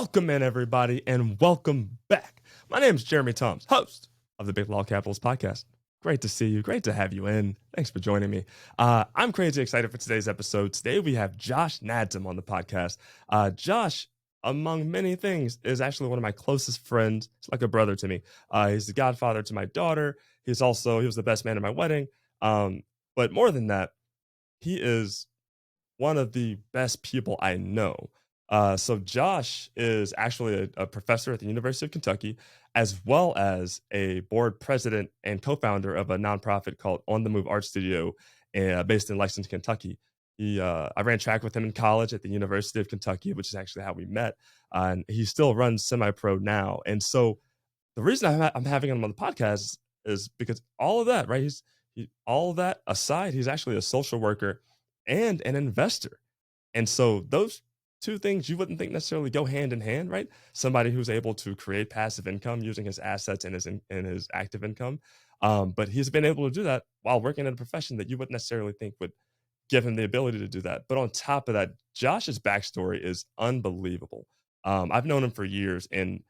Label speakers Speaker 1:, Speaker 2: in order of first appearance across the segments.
Speaker 1: Welcome in, everybody, and welcome back. My name is Jeremy Toms, host of the Big Law Capitalist Podcast. Great to see you. Great to have you in. Thanks for joining me. I'm crazy excited for today's episode. Today, we have Josh Nadzam on the podcast. Josh, among many things, is actually one of my closest friends. He's like a brother to me. He's the godfather to my daughter. He was the best man at my wedding. But more than that, he is one of the best people I know. So Josh is actually a professor at the University of Kentucky, as well as a board president and co-founder of a nonprofit called On the Move Art Studio, based in Lexington, Kentucky. I ran track with him in college at the University of Kentucky, which is actually how we met. And he still runs semi-pro now. And so the reason I'm having him on the podcast is because all of that, right? All of that aside, he's actually a social worker and an investor. And so those two things you wouldn't think necessarily go hand in hand, right? Somebody who's able to create passive income using his assets and his active income. But he's been able to do that while working in a profession that you wouldn't necessarily think would give him the ability to do that. But on top of that, Josh's backstory is unbelievable. I've known him for years, and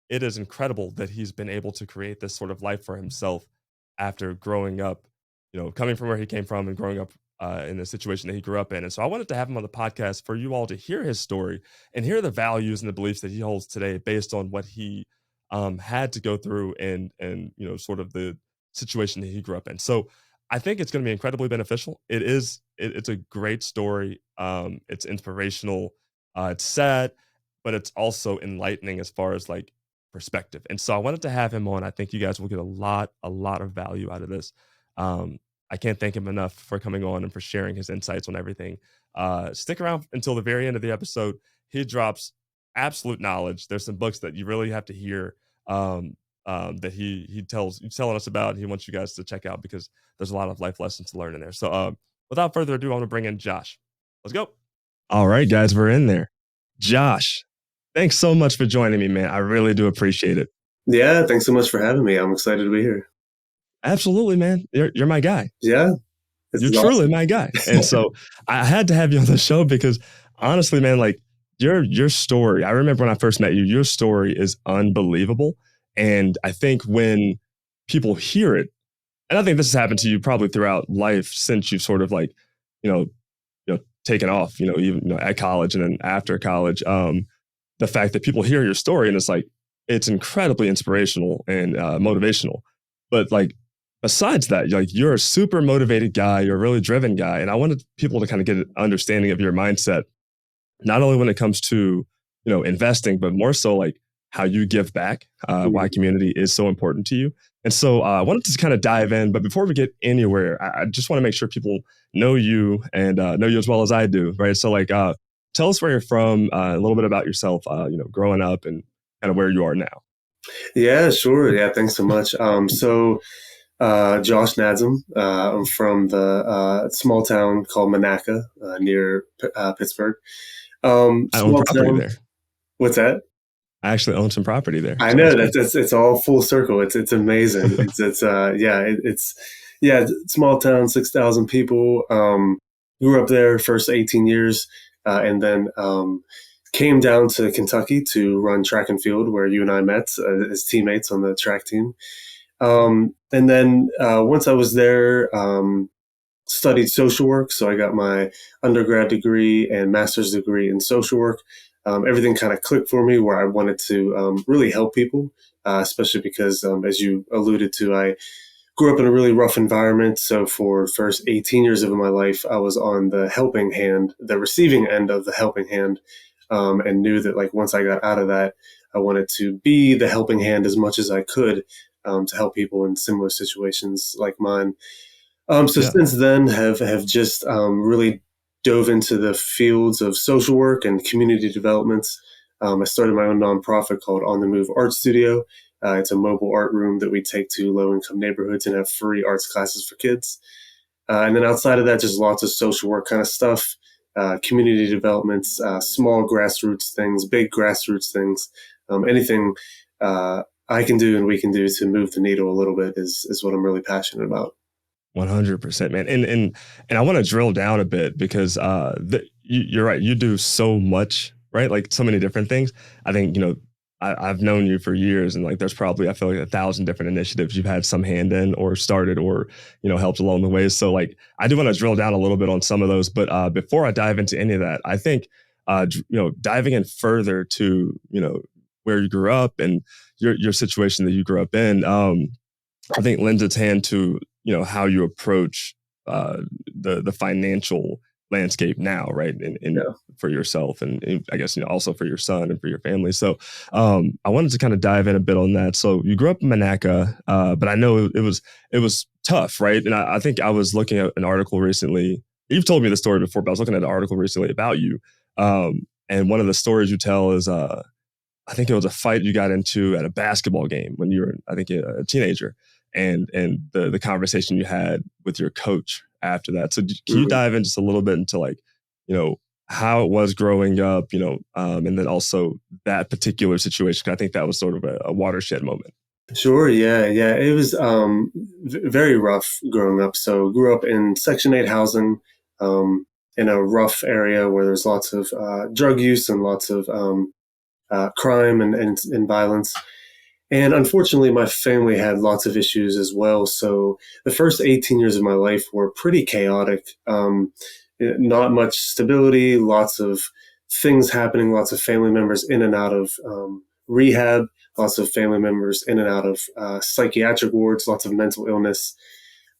Speaker 1: it is incredible that he's been able to create this sort of life for himself after growing up, coming from where he came from and growing up in the situation that he grew up in. And so I wanted to have him on the podcast for you all to hear his story and hear the values and the beliefs that he holds today based on what he had to go through and sort of the situation that he grew up in. So I think it's going to be incredibly beneficial. It's a great story. It's inspirational. It's sad, but it's also enlightening as far as like perspective. And so I wanted to have him on. I think you guys will get a lot of value out of this. I can't thank him enough for coming on and for sharing his insights on everything. Stick around until the very end of the episode. He drops absolute knowledge. There's some books that you really have to hear that he's telling us about. He wants you guys to check out because there's a lot of life lessons to learn in there. So without further ado, I want to bring in Josh. Let's go. All right, guys, we're in there. Josh, thanks so much for joining me, man. I really do appreciate it.
Speaker 2: Yeah, thanks so much for having me. I'm excited to be here.
Speaker 1: Absolutely, man. You're my guy.
Speaker 2: Yeah.
Speaker 1: You're truly my guy. And so I had to have you on the show because honestly, man, like your story, I remember when I first met you, your story is unbelievable. And I think when people hear it, and I think this has happened to you probably throughout life since you've sort of like, taken off, even at college and then after college, the fact that people hear your story and it's incredibly inspirational and motivational. But like, besides that, like you're a super motivated guy, you're a really driven guy. And I wanted people to kind of get an understanding of your mindset, not only when it comes to, investing, but more so like how you give back, why community is so important to you. And so I wanted to kind of dive in. But before we get anywhere, I just want to make sure people know you and know you as well as I do. Right. So like, tell us where you're from, a little bit about yourself, growing up and kind of where you are now.
Speaker 2: Yeah, sure. Yeah. Thanks so much. Josh Nadzam. I'm from the small town called Monaca near Pittsburgh.
Speaker 1: I own property there.
Speaker 2: What's that?
Speaker 1: I actually own some property there.
Speaker 2: I know it's all full circle. It's amazing. it's small town, 6,000 people. Grew up there first 18 years, and then came down to Kentucky to run track and field, where you and I met as teammates on the track team. And then once I was there, studied social work. So I got my undergrad degree and master's degree in social work. Everything kind of clicked for me where I wanted to really help people, especially because, as you alluded to, I grew up in a really rough environment. So for the first 18 years of my life, I was on the receiving end of the helping hand, and knew that like once I got out of that, I wanted to be the helping hand as much as I could to help people in similar situations like mine. Since then have just really dove into the fields of social work and community developments. I started my own nonprofit called On the Move Art Studio. It's a mobile art room that we take to low-income neighborhoods and have free arts classes for kids. And then outside of that, just lots of social work kind of stuff, community developments, small grassroots things, big grassroots things, anything I can do and we can do to move the needle a little bit is what I'm really passionate about.
Speaker 1: 100%, man. And I want to drill down a bit because you're right. You do so much right? Like so many different things. I think, I've known you for years, and like there's probably, I feel like 1,000 different initiatives you've had some hand in or started or, helped along the way. So like I do want to drill down a little bit on some of those. But before I dive into any of that, I think, diving in further to, where you grew up and your situation that you grew up in, I think lends its hand to, how you approach the financial landscape now, right? And
Speaker 2: Yeah.
Speaker 1: for yourself and I guess, also for your son and for your family. So I wanted to kind of dive in a bit on that. So you grew up in Monaca, but I know it was tough, right? And I think I was looking at an article recently. You've told me the story before, but I was looking at an article recently about you. And one of the stories you tell is I think it was a fight you got into at a basketball game when you were, I think, a teenager, and the conversation you had with your coach after that. So can you
Speaker 2: Mhm.
Speaker 1: dive in just a little bit into like, how it was growing up, and then also that particular situation? 'Cause I think that was sort of a watershed moment.
Speaker 2: Sure. Yeah. Yeah. It was very rough growing up. So grew up in Section 8 housing, um, in a rough area where there's lots of drug use and lots of crime and violence. And unfortunately, my family had lots of issues as well. So the first 18 years of my life were pretty chaotic. Not much stability, lots of things happening, lots of family members in and out of rehab, lots of family members in and out of psychiatric wards, lots of mental illness.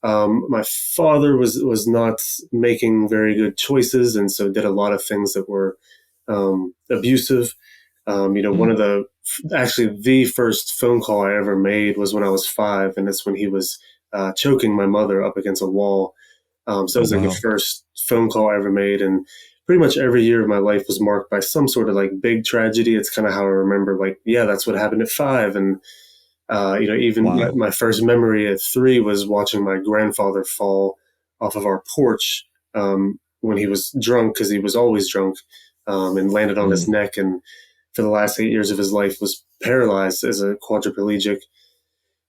Speaker 2: My father was not making very good choices, and so did a lot of things that were abusive. One
Speaker 1: Mm.
Speaker 2: of actually the first phone call I ever made was when I was 5, and that's when he was choking my mother up against a wall. So it
Speaker 1: Oh,
Speaker 2: was like the
Speaker 1: wow.
Speaker 2: first phone call I ever made, and pretty much every year of my life was marked by some sort of like big tragedy. It's kind of how I remember, like, yeah, that's what happened at 5, and even
Speaker 1: Wow.
Speaker 2: my first memory at 3 was watching my grandfather fall off of our porch when he was drunk, because he was always drunk, and landed on his
Speaker 1: Mm.
Speaker 2: neck, and for the last 8 years of his life was paralyzed as a quadriplegic.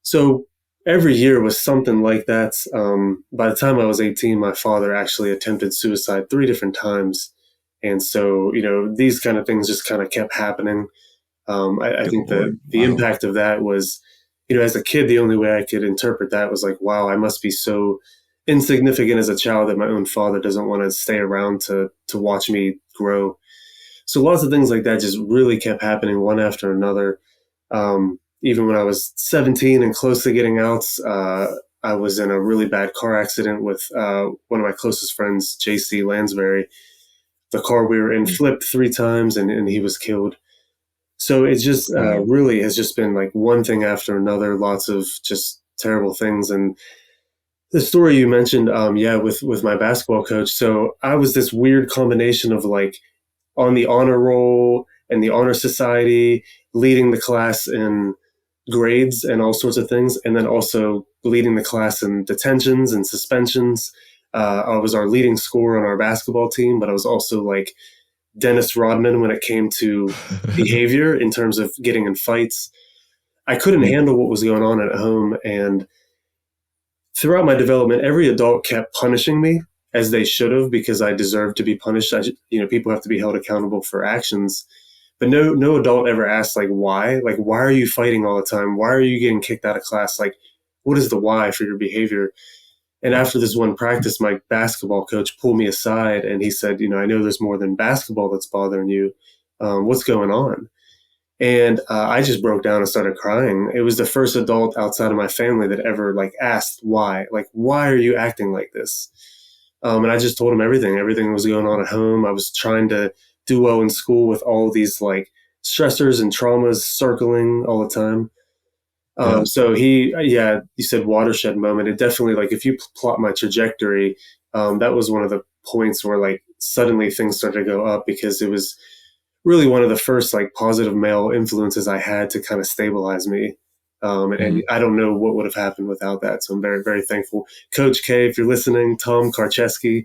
Speaker 2: So every year was something like that. By the time I was 18, my father actually attempted suicide 3 different times. And so, these kind of things just kind of kept happening. I
Speaker 1: Good
Speaker 2: think
Speaker 1: Lord.
Speaker 2: the
Speaker 1: Wow.
Speaker 2: impact of that was, as a kid, the only way I could interpret that was like, wow, I must be so insignificant as a child that my own father doesn't want to stay around to watch me grow. So lots of things like that just really kept happening one after another. Even when I was 17 and close to getting out, I was in a really bad car accident with one of my closest friends, JC Lansbury. The car we were in
Speaker 1: Mm.
Speaker 2: flipped 3 times, and he was killed. So it just
Speaker 1: Wow.
Speaker 2: really has just been like one thing after another, lots of just terrible things. And the story you mentioned, yeah, with my basketball coach. So I was this weird combination of like on the honor roll and the honor society, leading the class in grades and all sorts of things, and then also leading the class in detentions and suspensions. I was our leading scorer on our basketball team, but I was also like Dennis Rodman when it came to behavior in terms of getting in fights. I couldn't
Speaker 1: Mm.
Speaker 2: handle what was going on at home, and throughout my development, every adult kept punishing me as they should have because I deserved to be punished. People have to be held accountable for actions, but no adult ever asked like why. Like, why are you fighting all the time? Why are you getting kicked out of class? Like, what is the why for your behavior? And after this one practice, my basketball coach pulled me aside and he said, I know there's more than basketball that's bothering you. What's going on? And I just broke down and started crying. It was the first adult outside of my family that ever like asked why. Like, why are you acting like this? And I just told him everything that was going on at home. I was trying to do well in school with all these like stressors and traumas circling all the time.
Speaker 1: Yeah.
Speaker 2: So yeah, you said watershed moment. It definitely, like, if you plot my trajectory, that was one of the points where like suddenly things started to go up because it was really one of the first like positive male influences I had to kind of stabilize me. And
Speaker 1: Mm.
Speaker 2: I don't know what would have happened without that. So I'm very, very thankful. Coach K, if you're listening, Tom Karcheski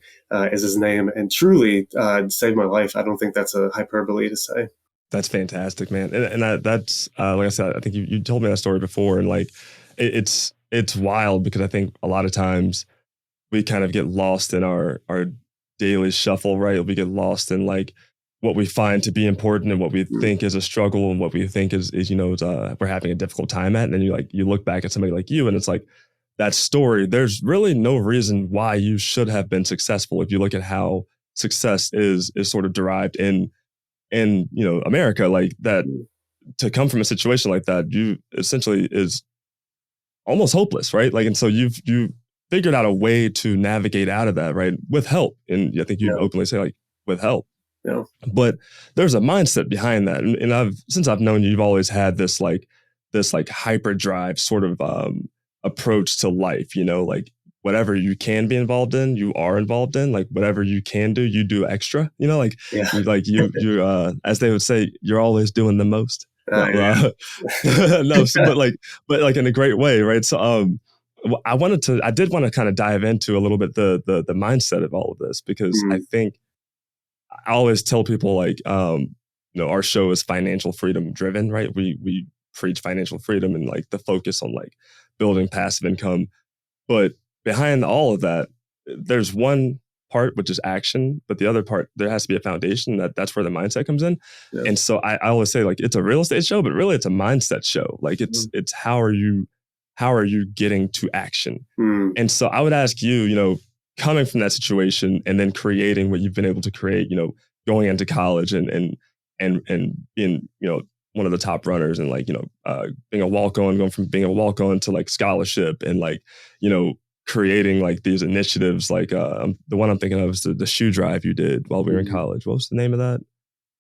Speaker 2: is his name, and truly saved my life. I don't think that's a hyperbole to say.
Speaker 1: That's fantastic, man. And that's like I said, I think you told me that story before, and like it's wild because I think a lot of times we kind of get lost in our daily shuffle, right? We get lost in like what we find to be important and what we think is a struggle and what we think is we're having a difficult time at. And then you look back at somebody like you and it's like that story, there's really no reason why you should have been successful. If you look at how success is sort of derived in America, like that, to come from a situation like that, you essentially is almost hopeless, right? Like, and so you figured out a way to navigate out of that, right? With help. And I think you
Speaker 2: Yeah.
Speaker 1: openly say like with help.
Speaker 2: Yeah.
Speaker 1: But there's a mindset behind that. And since I've known you, you've always had this hyperdrive sort of approach to life, like whatever you can be involved in, you are involved in, like whatever you can do, you do extra, like
Speaker 2: Yeah.
Speaker 1: you as they would say, you're always doing the most. No,
Speaker 2: Yeah.
Speaker 1: no, so, but like in a great way, right? So, I did want to kind of dive into a little bit the mindset of all of this, because I
Speaker 2: Mm,
Speaker 1: think I always tell people like, our show is financial freedom driven, right? We preach financial freedom and like the focus on like building passive income, but behind all of that, there's one part which is action, but the other part, there has to be a foundation. That's where the mindset comes in.
Speaker 2: yeah.
Speaker 1: And so I always say like it's a real estate show, but really it's a mindset show. Like it's how are you getting to action?
Speaker 2: Mm,
Speaker 1: And so I would ask you, coming from that situation and then creating what you've been able to create, going into college and being, one of the top runners and like, being a walk-on, going from being a walk-on to like scholarship and like, creating like these initiatives. Like the one I'm thinking of is the shoe drive you did while we were in
Speaker 2: mm.
Speaker 1: college. What was the name of that?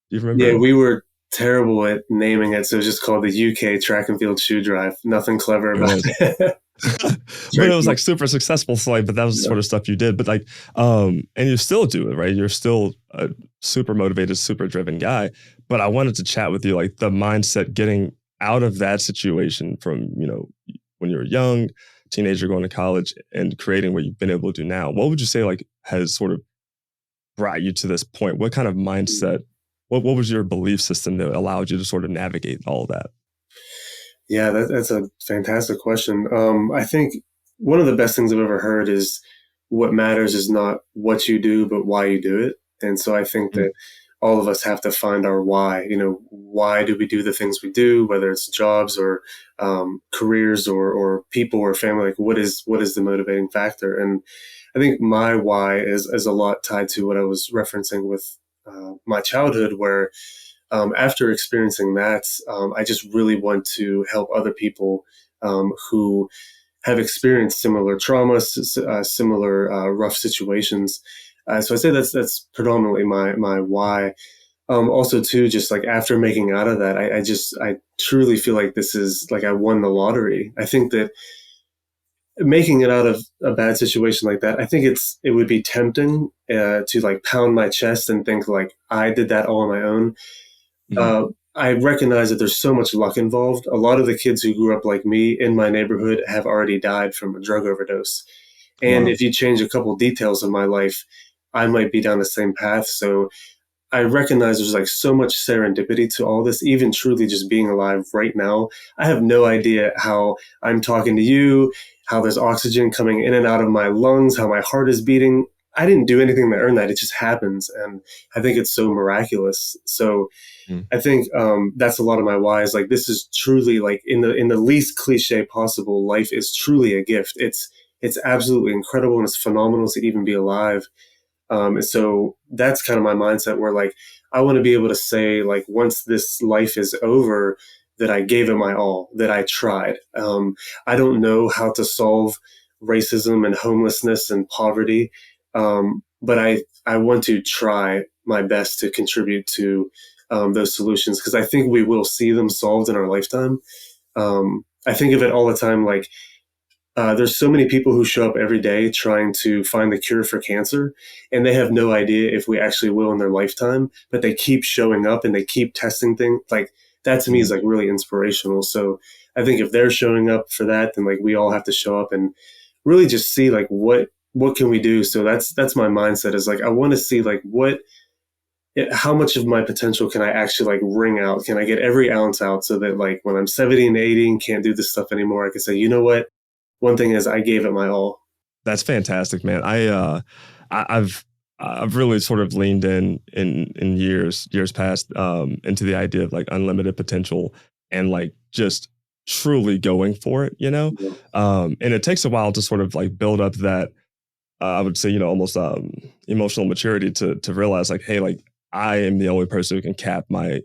Speaker 1: Do you
Speaker 2: Yeah,
Speaker 1: remember?
Speaker 2: we were terrible at naming it, so it was just called the UK Track and Field Shoe Drive. Nothing clever
Speaker 1: It
Speaker 2: about
Speaker 1: was.
Speaker 2: it.
Speaker 1: But it
Speaker 2: Straight
Speaker 1: was
Speaker 2: from
Speaker 1: like super successful. So like, but that was the
Speaker 2: yeah.
Speaker 1: sort of stuff you did. But like, and you still do it, right? You're still a super motivated, super driven guy. But I wanted to chat with you, like the mindset getting out of that situation from, when you were young, teenager going to college and creating what you've been able to do now. What would you say like has sort of brought you to this point? What kind of mindset, what was your belief system that allowed you to sort of navigate all of that?
Speaker 2: Yeah, that's a fantastic question. I think one of the best things I've ever heard is what matters is not what you do, but why you do it. And so I think
Speaker 1: Mm,
Speaker 2: that all of us have to find our why. Why do we do the things we do, whether it's jobs or careers or people or family? Like, what is the motivating factor? And I think my why is a lot tied to what I was referencing with my childhood, where after experiencing that, I just really want to help other people who have experienced similar traumas, similar rough situations. So I say that's predominantly my why. Also, too, just like after making out of that, I truly feel like this is like I won the lottery. I think that making it out of a bad situation like that, I think it would be tempting to like pound my chest and think like I did that all on my own.
Speaker 1: mm,
Speaker 2: uh, I recognize that there's so much luck involved. A lot of the kids who grew up like me in my neighborhood have already died from a drug overdose. And
Speaker 1: wow.
Speaker 2: if you change a couple details of my life, I might be down the same path. So I recognize there's like so much serendipity to all this, even truly just being alive right now. I have no idea how I'm talking to you, how there's oxygen coming in and out of my lungs, how my heart is beating. I didn't do anything to earn that. It just happens. And I think it's so miraculous. So
Speaker 1: Mm,
Speaker 2: I think that's a lot of my whys. Like this is truly like in the least cliche possible. Life is truly a gift. It's absolutely incredible and it's phenomenal to even be alive. And so that's kind of my mindset where like I want to be able to say like once this life is over that I gave it my all, that I tried. I don't know how to solve racism and homelessness and poverty, but I want to try my best to contribute to those solutions because I think we will see them solved in our lifetime. I think of it all the time like there's so many people who show up every day trying to find the cure for cancer, and they have no idea if we actually will in their lifetime, but they keep showing up and they keep testing things. Like that to me is
Speaker 1: mm.
Speaker 2: like really inspirational. So I think if they're showing up for that, then like we all have to show up and really just see like what can we do. So that's my mindset is like I want to see like how much of my potential can I actually like wring out? Can I get every ounce out so that like when I'm 70 and 80 and can't do this stuff anymore, I can say, you know what? One thing is I gave it my all.
Speaker 1: That's fantastic, man. I've I've really sort of leaned in years past into the idea of like unlimited potential and like just truly going for it, you know.
Speaker 2: Yeah.
Speaker 1: And it takes a while to sort of like build up that I would say, almost emotional maturity to realize like, hey, like I am the only person who can cap my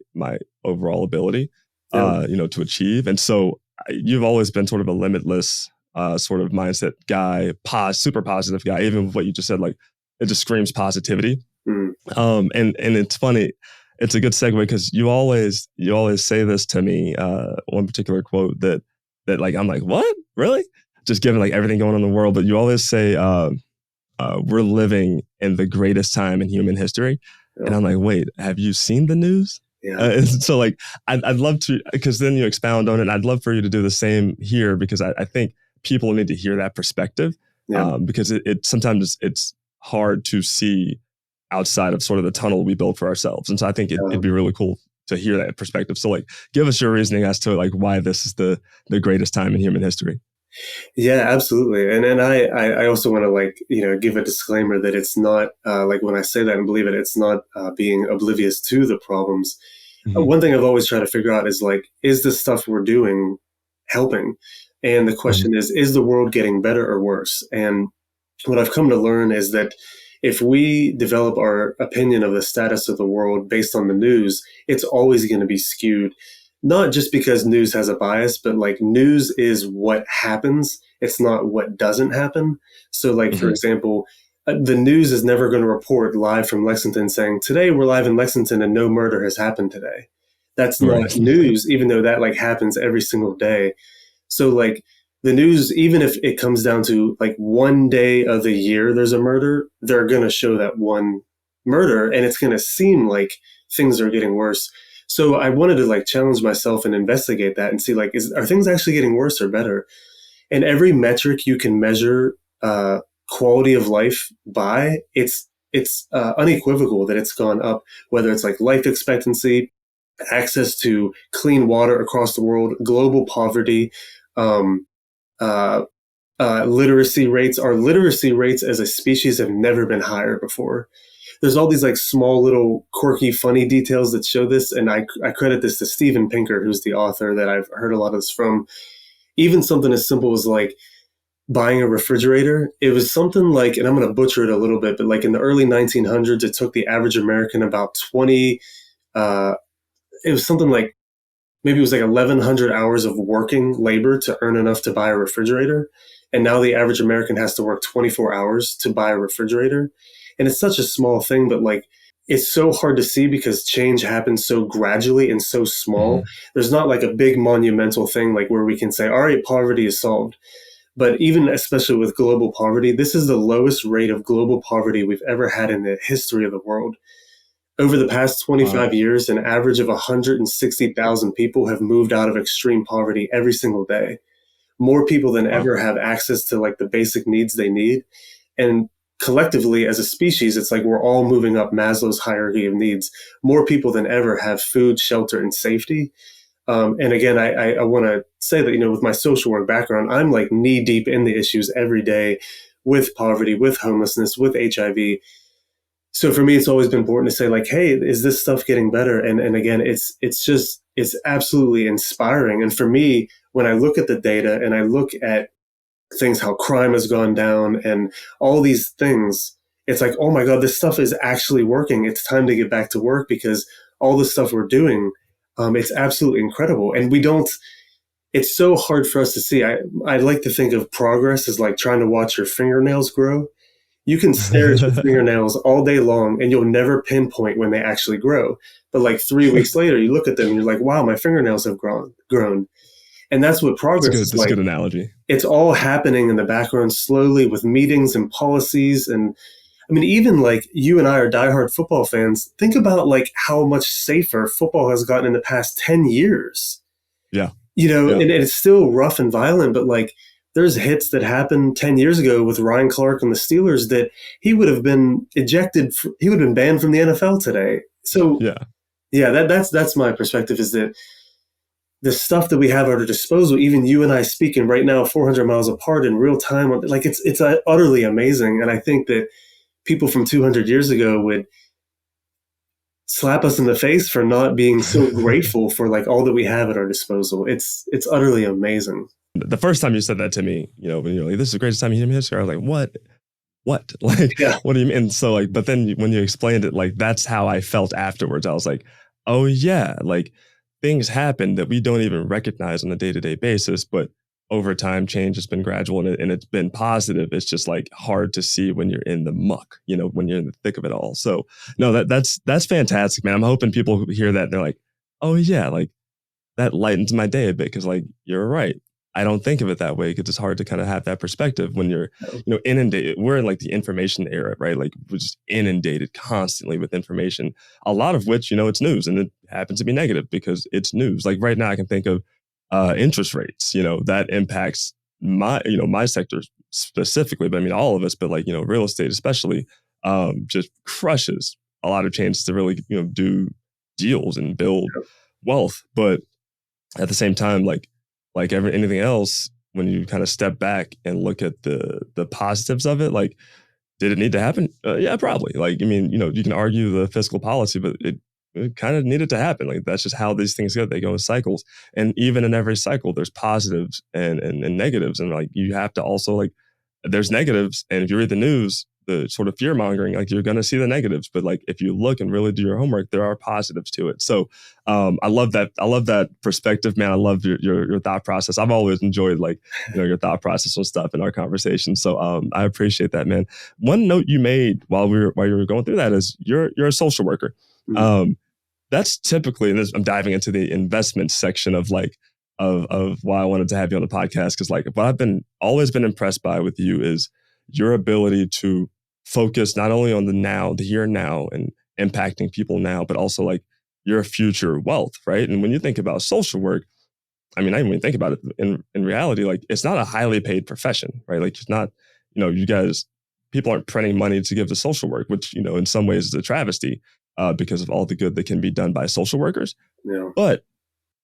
Speaker 1: overall ability,
Speaker 2: Yeah.
Speaker 1: to achieve. And so you've always been sort of a limitless sort of mindset guy, super positive guy. Even with what you just said, like it just screams positivity.
Speaker 2: Mm.
Speaker 1: And it's funny. It's a good segue because you always say this to me. One particular quote that like I'm like, what, really? Just given like everything going on in the world, but you always say. We're living in the greatest time in human history.
Speaker 2: Yeah.
Speaker 1: And I'm like, wait, have you seen the news?
Speaker 2: Yeah.
Speaker 1: So like, I'd love to, because then you expound on it. I'd love for you to do the same here because I think people need to hear that perspective
Speaker 2: Yeah.
Speaker 1: because it sometimes it's hard to see outside of sort of the tunnel we build for ourselves. And so I think it'd be really cool to hear that perspective. So like, give us your reasoning as to like why this is the greatest time in human history.
Speaker 2: Yeah, absolutely. And then I also want to like, give a disclaimer that it's not like when I say that and believe it, it's not being oblivious to the problems.
Speaker 1: Mm-hmm.
Speaker 2: One thing I've always tried to figure out is like, is the stuff we're doing helping? And the question is the world getting better or worse? And what I've come to learn is that if we develop our opinion of the status of the world based on the news, it's always going to be skewed. Not just because news has a bias, but like news is what happens. It's not what doesn't happen. So like, for example, the news is never going to report live from Lexington saying, today we're live in Lexington and no murder has happened today. That's not news, even though that like happens every single day. So like the news, even if it comes down to like one day of the year there's a murder, they're going to show that one murder and it's going to seem like things are getting worse. So I wanted to like challenge myself and investigate that and see like, are things actually getting worse or better? And every metric you can measure quality of life by, it's unequivocal that it's gone up, whether it's like life expectancy, access to clean water across the world, global poverty, um, literacy rates. Our literacy rates as a species have never been higher before. There's all these like small little quirky, funny details that show this. And I credit this to Steven Pinker, who's the author that I've heard a lot of this from. Even something as simple as like buying a refrigerator. It was something like, and I'm going to butcher it a little bit, but like in the early 1900s, it took the average American about 20, it was something like, maybe it was like 1,100 hours of working labor to earn enough to buy a refrigerator. And now the average American has to work 24 hours to buy a refrigerator. And it's such a small thing, but like, it's so hard to see because change happens so gradually and so small. There's not like a big monumental thing like where we can say, all right, poverty is solved. But even especially with global poverty, this is the lowest rate of global poverty we've ever had in the history of the world. Over the past 25 years, an average of 160,000 people have moved out of extreme poverty every single day. More people than ever have access to like the basic needs they need. And collectively as a species, it's like we're all moving up Maslow's hierarchy of needs. More people than ever have food, shelter, and safety. And again, I want to say that, with my social work background, I'm like knee deep in the issues every day with poverty, with homelessness, with HIV. So for me, it's always been important to say like, hey, is this stuff getting better? And again, it's absolutely inspiring. And for me, when I look at the data and I look at things, how crime has gone down and all these things, it's like, oh my God, this stuff is actually working. It's time to get back to work because all the stuff we're doing, it's absolutely incredible. And it's so hard for us to see. I like to think of progress as like trying to watch your fingernails grow. You can stare at your fingernails all day long and you'll never pinpoint when they actually grow. But like 3 weeks later, you look at them and you're like, wow, my fingernails have grown. And that's what progress is
Speaker 1: That's
Speaker 2: like.
Speaker 1: a good analogy.
Speaker 2: It's all happening in the background slowly with meetings and policies. And I mean, even like you and I are diehard football fans. Think about like how much safer football has gotten in the past 10 years.
Speaker 1: Yeah.
Speaker 2: And it's still rough and violent, but like there's hits that happened 10 years ago with Ryan Clark and the Steelers that he would have been ejected. He would have been banned from the NFL today. So that's my perspective, is that the stuff that we have at our disposal, even you and I speaking right now, 400 miles apart in real time, like it's utterly amazing. And I think that people from 200 years ago would slap us in the face for not being so grateful for like all that we have at our disposal. It's utterly amazing.
Speaker 1: The first time you said that to me, when you're like, "This is the greatest time in human history," I was like, what like
Speaker 2: Yeah.
Speaker 1: what do you mean? And so like, but then when you explained it, like that's how I felt afterwards. I was like, oh yeah, like things happen that we don't even recognize on a day-to-day basis, but over time change has been gradual, and it's been positive. It's just like hard to see when you're in the muck, when you're in the thick of it all. So no, that's fantastic, man. I'm hoping people who hear that and they're like, oh yeah, like that lightens my day a bit, because like you're right. I don't think of it that way, because it's hard to kind of have that perspective when you're, inundated. We're in like the information era, right? Like we're just inundated constantly with information, a lot of which, it's news, and it happens to be negative because it's news. Like right now I can think of interest rates, that impacts my sector specifically, but I mean all of us, but like, real estate especially, just crushes a lot of chances to really, do deals and build wealth. But at the same time, like anything else, when you kind of step back and look at the positives of it, like, did it need to happen? Yeah, probably. Like, I mean, you can argue the fiscal policy, but it kind of needed to happen. Like, that's just how these things go. They go in cycles, and even in every cycle, there's positives and negatives, and like you have to also like, there's negatives, and if you read the news, the sort of fear mongering, like you're going to see the negatives, but like if you look and really do your homework, there are positives to it. So I love that. I love that perspective, man. I love your thought process. I've always enjoyed like, your thought process and stuff in our conversation. So I appreciate that, man. One note you made while you were going through that is you're a social worker.
Speaker 2: Mm-hmm.
Speaker 1: That's typically, and I'm diving into the investment section of like, of why I wanted to have you on the podcast. Cause like what I've always been impressed by with you is your ability to focus not only on the here and now, and impacting people now, but also like your future wealth, right? And when you think about social work, I mean, I didn't even think about it in reality, like it's not a highly paid profession, right? Like it's not, you guys, people aren't printing money to give to social work, which, in some ways is a travesty because of all the good that can be done by social workers.
Speaker 2: Yeah.
Speaker 1: But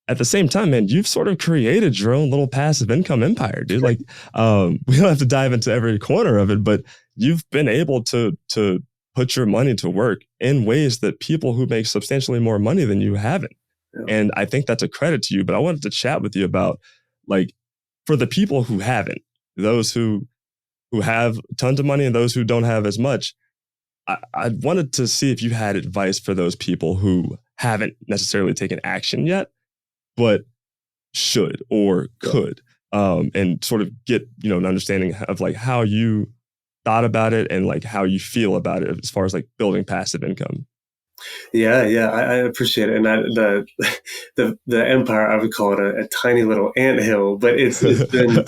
Speaker 1: at the same time, man, you've sort of created your own little passive income empire, dude. Like, we don't have to dive into every corner of it, but you've been able to put your money to work in ways that people who make substantially more money than you haven't.
Speaker 2: Yeah.
Speaker 1: And I think that's a credit to you. But I wanted to chat with you about, like, for the people who haven't, those who have tons of money and those who don't have as much. I wanted to see if you had advice for those people who haven't necessarily taken action yet, but should or could, and sort of get, an understanding of like how you thought about it and like how you feel about it as far as like building passive income.
Speaker 2: Yeah, I appreciate it. And the empire, I would call it a tiny little anthill, but it's been,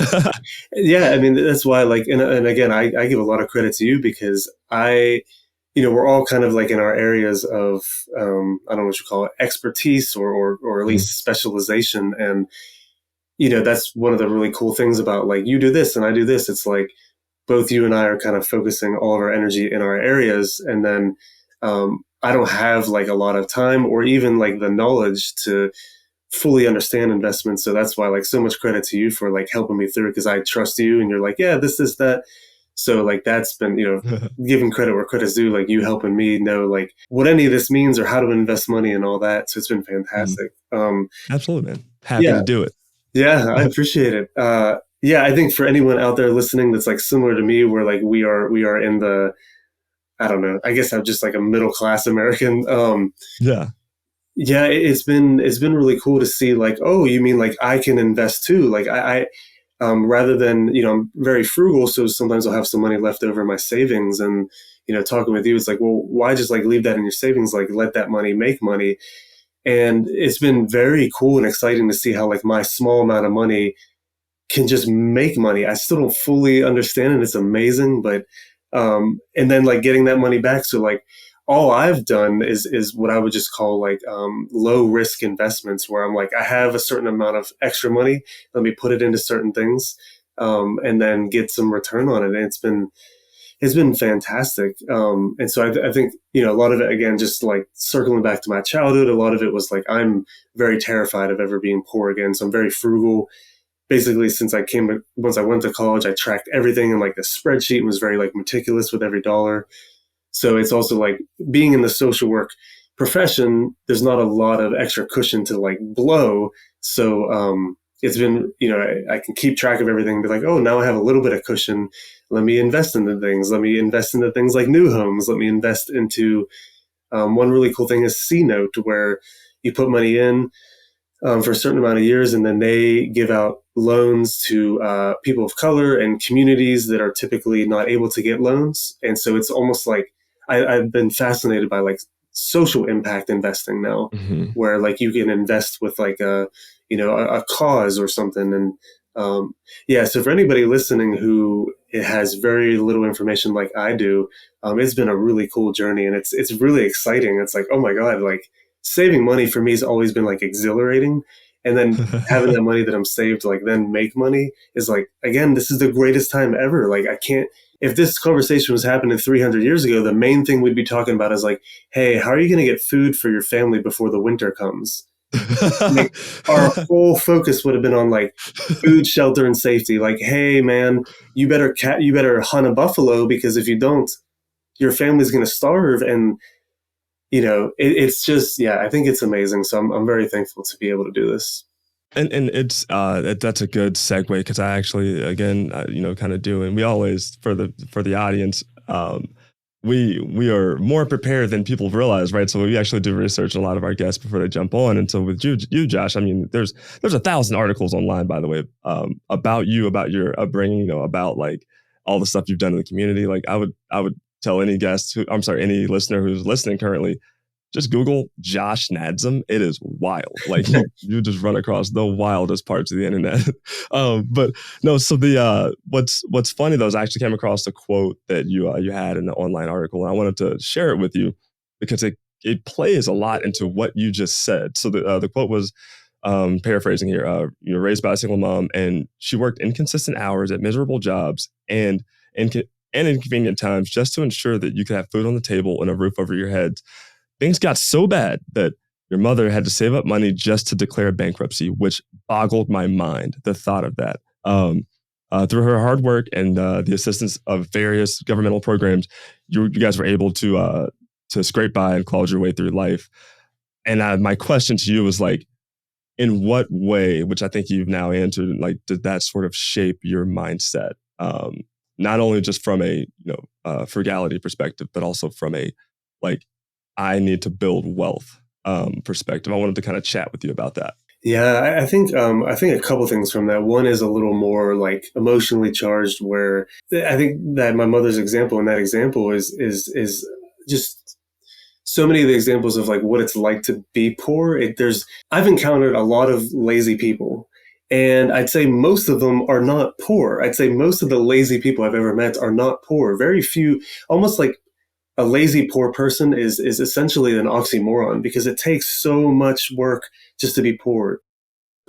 Speaker 2: yeah. I mean, that's why, like, and again, I give a lot of credit to you because we're all kind of like in our areas of, I don't know what you call it, expertise or at least specialization. And, that's one of the really cool things about like, you do this and I do this. It's like both you and I are kind of focusing all of our energy in our areas. And then, I don't have like a lot of time or even like the knowledge to fully understand investments. So that's why like so much credit to you for like helping me through, because I trust you and you're like, yeah, this, that. So like that's been, giving credit where credit's due, like you helping me know like what any of this means or how to invest money and all that. So it's been fantastic.
Speaker 1: Absolutely, man. Happy
Speaker 2: Yeah,
Speaker 1: to do it.
Speaker 2: yeah, I appreciate it. Yeah, I think for anyone out there listening that's like similar to me, where like we are in the, I don't know, I guess I'm just like a middle class American.
Speaker 1: Yeah.
Speaker 2: Yeah, it's been really cool to see like, oh, you mean like I can invest too? Like I rather than, I'm very frugal. So sometimes I'll have some money left over in my savings and, talking with you, it's like, well, why just like leave that in your savings? Like let that money make money. And it's been very cool and exciting to see how like my small amount of money can just make money. I still don't fully understand it. It's amazing, but, and then like getting that money back. So like all I've done is what I would just call like, low risk investments where I'm like, I have a certain amount of extra money. Let me put it into certain things, and then get some return on it. And it's been fantastic. And so I think, a lot of it, again, just like circling back to my childhood, a lot of it was like, I'm very terrified of ever being poor again. So I'm very frugal. Basically, once I went to college, I tracked everything in like a spreadsheet and was very like meticulous with every dollar. So it's also like being in the social work profession, there's not a lot of extra cushion to like blow. So it's been, I can keep track of everything and be like, oh, now I have a little bit of cushion. Let me invest into things. Let me invest into things like new homes. Let me invest into one really cool thing is C Note, where you put money in for a certain amount of years, and then they give out loans to people of color and communities that are typically not able to get loans. And so it's almost like I've been fascinated by like social impact investing now,
Speaker 1: Hmm.
Speaker 2: where like you can invest with like a cause or something. And yeah, so for anybody listening who has very little information like I do, it's been a really cool journey, and it's really exciting. It's like, oh my god, like saving money for me has always been like exhilarating, and then having that money that I'm saved to like then make money is like, again, this is the greatest time ever. Like I can't, if this conversation was happening 300 years ago, the main thing we'd be talking about is like, hey, how are you going to get food for your family before the winter comes? Like our whole focus would have been on like food, shelter, and safety. Like, hey man, you better hunt a buffalo, because if you don't, your family's going to starve. And it's just, yeah, I think it's amazing. So I'm very thankful to be able to do this.
Speaker 1: And it's that's a good segue, because I actually, again, kind of do, and we always, for the audience, we are more prepared than people realize, right? So we actually do research a lot of our guests before they jump on. And so with you, Josh, I mean, there's 1,000 articles online, by the way, about you, about your upbringing, about like all the stuff you've done in the community. Like I would tell any guest I'm sorry, any listener who's listening currently, just Google Josh Nadzam. It is wild. Like you just run across the wildest parts of the internet. But no, so what's funny though is I actually came across a quote that you had in the online article, and I wanted to share it with you because it plays a lot into what you just said. So the quote was, paraphrasing here, you're raised by a single mom, and she worked inconsistent hours at miserable jobs and inconvenient times just to ensure that you could have food on the table and a roof over your head. Things got so bad that your mother had to save up money just to declare bankruptcy, which boggled my mind, the thought of that. Through her hard work and the assistance of various governmental programs, you guys were able to scrape by and claw your way through life. And my question to you was like, in what way, which I think you've now answered, like, did that sort of shape your mindset? Not only just from a frugality perspective, but also from a like, I need to build wealth perspective. I wanted to kind of chat with you about that.
Speaker 2: Yeah, I think a couple things from that. One is a little more like emotionally charged, where I think that my mother's example in that example is just so many of the examples of like what it's like to be poor. I've encountered a lot of lazy people, and I'd say most of them are not poor. I'd say most of the lazy people I've ever met are not poor. Very few, almost like a lazy poor person is essentially an oxymoron, because it takes so much work just to be poor.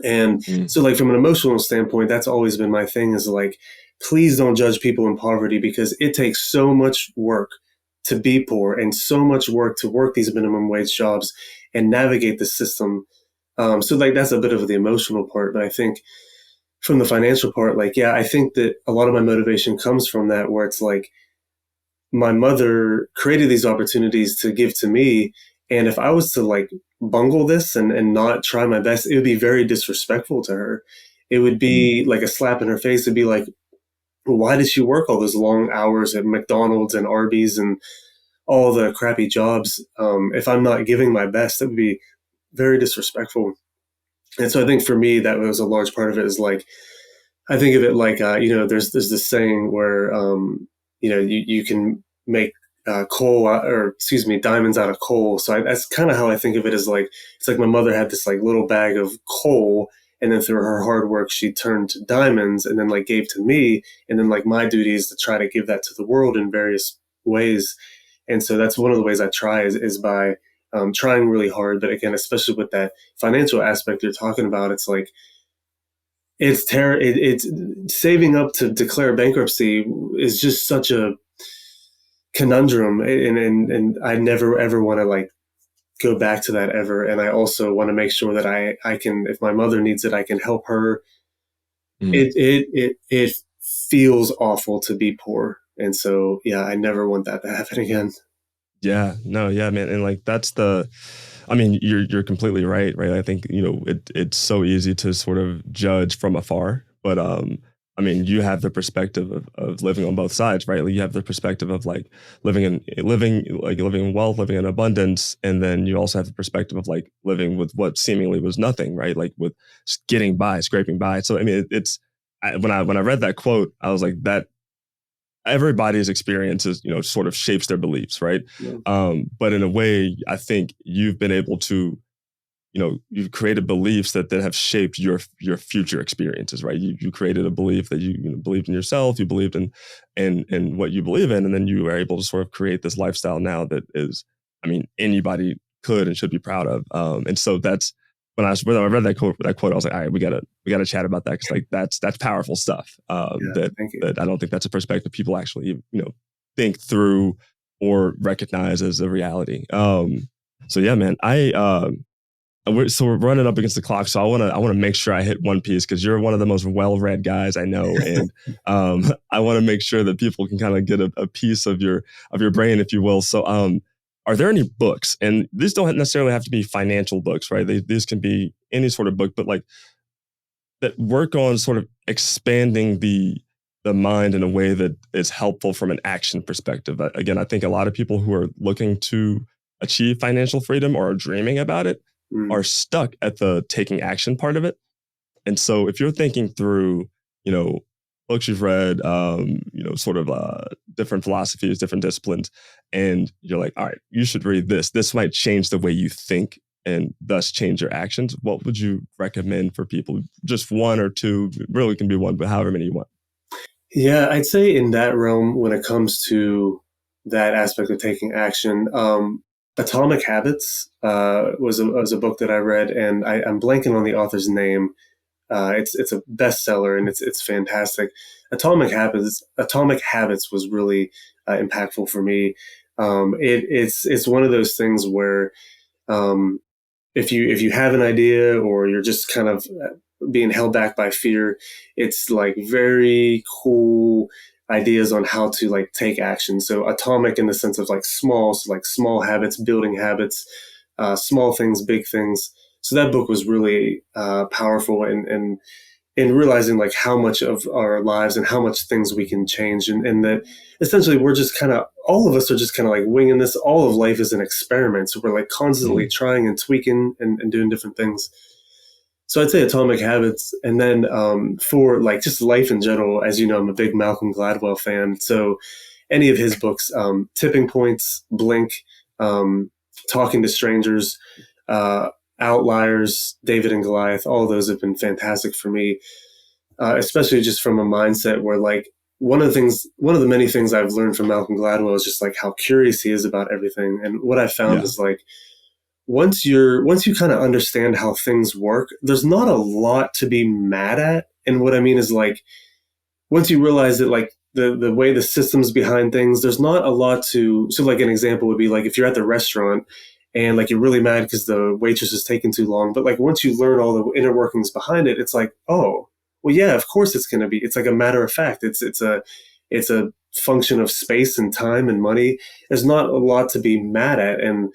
Speaker 2: And
Speaker 1: Mm.
Speaker 2: so like from an emotional standpoint, that's always been my thing, is like, please don't judge people in poverty, because it takes so much work to be poor and so much work to work these minimum wage jobs and navigate the system. So like that's a bit of the emotional part. But I think from the financial part, like, yeah, I think that a lot of my motivation comes from that, where it's like, my mother created these opportunities to give to me. And if I was to like bungle this and not try my best, it would be very disrespectful to her. It would
Speaker 1: Mm.
Speaker 2: be like a slap in her face. It'd be like, well, why did she work all those long hours at McDonald's and Arby's and all the crappy jobs? If I'm not giving my best, that would be very disrespectful. And so I think for me, that was a large part of it, is like, I think of it like, there's this saying where, you can make coal or excuse me, diamonds out of coal. So that's kind of how I think of it, as like, it's like my mother had this like little bag of coal, and then through her hard work, she turned to diamonds and then like gave to me. And then like my duty is to try to give that to the world in various ways. And so that's one of the ways I try is by trying really hard. But again, especially with that financial aspect you're talking about, it's like, it's saving up to declare bankruptcy is just such a conundrum, and I never ever want to like go back to that ever. And I also want to make sure that I can, if my mother needs it, I can help her.
Speaker 1: Mm.
Speaker 2: It feels awful to be poor, and so yeah, I never want that to happen again.
Speaker 1: Yeah, no, yeah, man, and like that's the, I mean, you're completely right, right? I think it's so easy to sort of judge from afar, but I mean, you have the perspective of living on both sides, right? Like you have the perspective of like living in wealth, living in abundance, and then you also have the perspective of like living with what seemingly was nothing, right? Like with getting by, scraping by. So I mean, when I read that quote, I was like that everybody's experiences, sort of shapes their beliefs, right?
Speaker 2: Yeah.
Speaker 1: But in a way, I think you've been able to, you've created beliefs that have shaped your future experiences, right? You created a belief that you believed in yourself, you believed in what you believe in, and then you are able to sort of create this lifestyle now that is, I mean, anybody could and should be proud of. And so that's when I read that quote, I was like, all right, we gotta chat about that because like that's powerful stuff.
Speaker 2: Yeah.
Speaker 1: That
Speaker 2: Thank you.
Speaker 1: that I don't think that's a perspective people actually think through or recognize as a reality. So yeah, man, we're running up against the clock, so I want to make sure I hit One Piece because you're one of the most well-read guys I know, and I want to make sure that people can kind of get a piece of your brain, if you will. So, are there any books? And these don't necessarily have to be financial books, right? These can be any sort of book, but like that work on sort of expanding the mind in a way that is helpful from an action perspective. Again, I think a lot of people who are looking to achieve financial freedom or are dreaming about it
Speaker 2: Mm.
Speaker 1: are stuck at the taking action part of it. And so if you're thinking through, you know, books you've read, sort of different philosophies, different disciplines, and you're like, all right, you should read this. This might change the way you think and thus change your actions. What would you recommend for people? Just one or two, really can be one, but however many you want.
Speaker 2: Yeah, I'd say in that realm, when it comes to that aspect of taking action, Atomic Habits was a book that I read, and I'm blanking on the author's name. It's a bestseller, and it's fantastic. Atomic Habits was really impactful for me. It's one of those things where um, if you have an idea or you're just kind of being held back by fear, it's like very cool ideas on how to like take action. So atomic in the sense of like small, so like small habits, building habits, small things, big things. So that book was really powerful and realizing like how much of our lives and how much things we can change, and that essentially we're just kind of, all of us are just kind of like winging this. All of life is an experiment, so we're like constantly
Speaker 1: Mhm.
Speaker 2: trying and tweaking and doing different things. So I'd say Atomic Habits, and then for like just life in general, as you know, I'm a big Malcolm Gladwell fan, so any of his books, Tipping Points, Blink, um, Talking to Strangers, uh, Outliers, David and Goliath, all of those have been fantastic for me, especially just from a mindset where like one of the many things I've learned from Malcolm Gladwell is just like how curious he is about everything. And what I found
Speaker 1: Yeah.
Speaker 2: is like once you kind of understand how things work, there's not a lot to be mad at. And what I mean is like once you realize that like the way the systems behind things, there's not a lot to. So like an example would be like if you're at the restaurant and like you're really mad because the waitress is taking too long, but like once you learn all the inner workings behind it, it's like, oh well, yeah, of course it's going to be. It's like a matter of fact. It's a function of space and time and money. There's not a lot to be mad at, and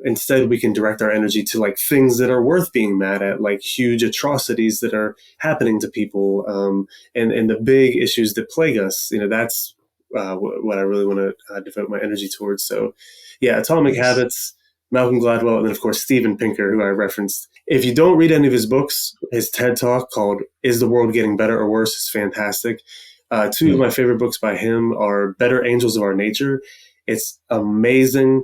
Speaker 2: instead, we can direct our energy to like things that are worth being mad at, like huge atrocities that are happening to people, and the big issues that plague us. That's what I really want to devote my energy towards. So, yeah, Atomic
Speaker 1: Nice.
Speaker 2: Habits, Malcolm Gladwell, and then of course Steven Pinker, who I referenced. If you don't read any of his books, his TED Talk called "Is the World Getting Better or Worse?" is fantastic. Two of
Speaker 1: Mm.
Speaker 2: my favorite books by him are "Better Angels of Our Nature." It's amazing.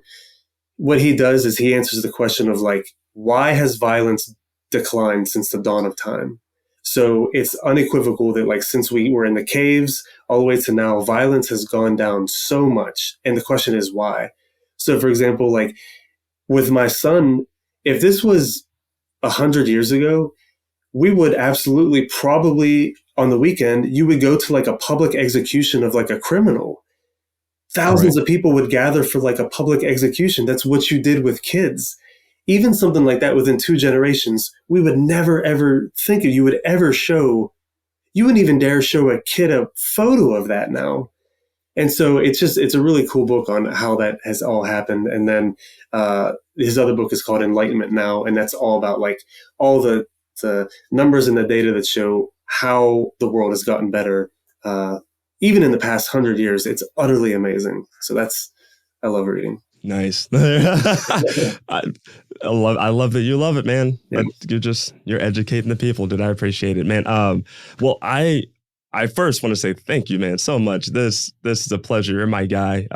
Speaker 2: What he does is he answers the question of like, why has violence declined since the dawn of time? So it's unequivocal that like since we were in the caves all the way to now, violence has gone down so much. And the question is why? So for example, like with my son, if this was 100 years ago, we would absolutely probably on the weekend, you would go to like a public execution of like a criminal.
Speaker 1: Right.
Speaker 2: Thousands of people would gather for like a public execution. That's what you did with kids. Even something like that within 2 generations, we would never ever think of. You would ever show. You wouldn't even dare show a kid a photo of that now. And so it's a really cool book on how that has all happened. And then his other book is called Enlightenment Now, and that's all about like all the numbers and the data that show how the world has gotten better. Even in the past 100 years, it's utterly amazing. So I love reading.
Speaker 1: Nice. I love that you love it, man.
Speaker 2: Yeah.
Speaker 1: But you're educating the people, dude. I appreciate it, man. Well, I first want to say thank you, man, so much. This is a pleasure. You're my guy.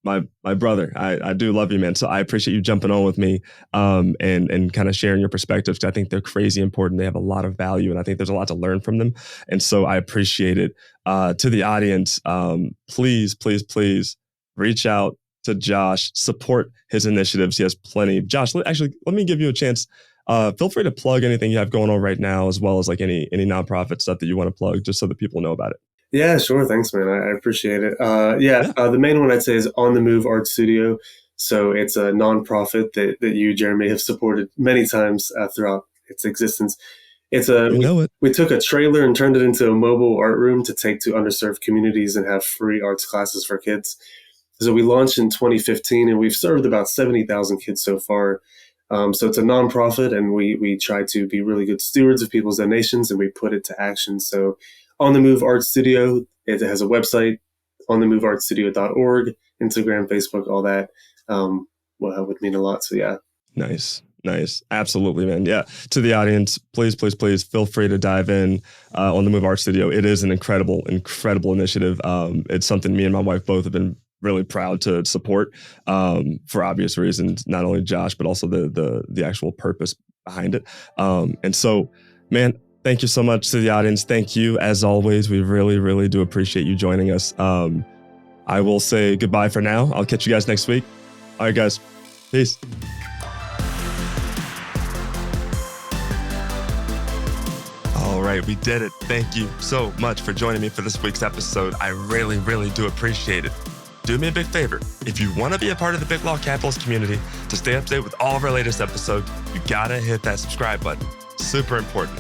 Speaker 1: My brother. I do love you, man. So I appreciate you jumping on with me, and kind of sharing your perspectives. I think they're crazy important. They have a lot of value, and I think there's a lot to learn from them. And so I appreciate it. To the audience, please reach out to Josh, support his initiatives. He has plenty. Josh, let me give you a chance. Feel free to plug anything you have going on right now, as well as like any nonprofit stuff that you want to plug, just so that people know about it.
Speaker 2: Yeah, sure. Thanks, man. I appreciate it. The main one I'd say is On the Move Art Studio. So it's a nonprofit that you, Jeremy, have supported many times throughout its existence. We took a trailer and turned it into a mobile art room to take to underserved communities and have free arts classes for kids. So we launched in 2015, and we've served about 70,000 kids so far. So it's a nonprofit, and we try to be really good stewards of people's donations, and we put it to action. So On the Move Art Studio, it has a website, onthemoveartstudio.org, Instagram, Facebook, all that. Well, that would mean a lot. So yeah.
Speaker 1: Nice. Absolutely, man. Yeah. To the audience, please feel free to dive in on the Move Art Studio. It is an incredible initiative. It's something me and my wife both have been really proud to support for obvious reasons, not only Josh, but also the actual purpose behind it. And so, man, thank you so much to the audience. Thank you. As always, we really do appreciate you joining us. I will say goodbye for now. I'll catch you guys next week. All right, guys. Peace. All right, we did it. Thank you so much for joining me for this week's episode. I really do appreciate it. Do me a big favor. If you want to be a part of the Big Law Capitalist community, to stay up to date with all of our latest episodes, you gotta hit that subscribe button. Super important.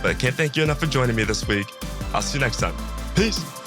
Speaker 1: But I can't thank you enough for joining me this week. I'll see you next time. Peace.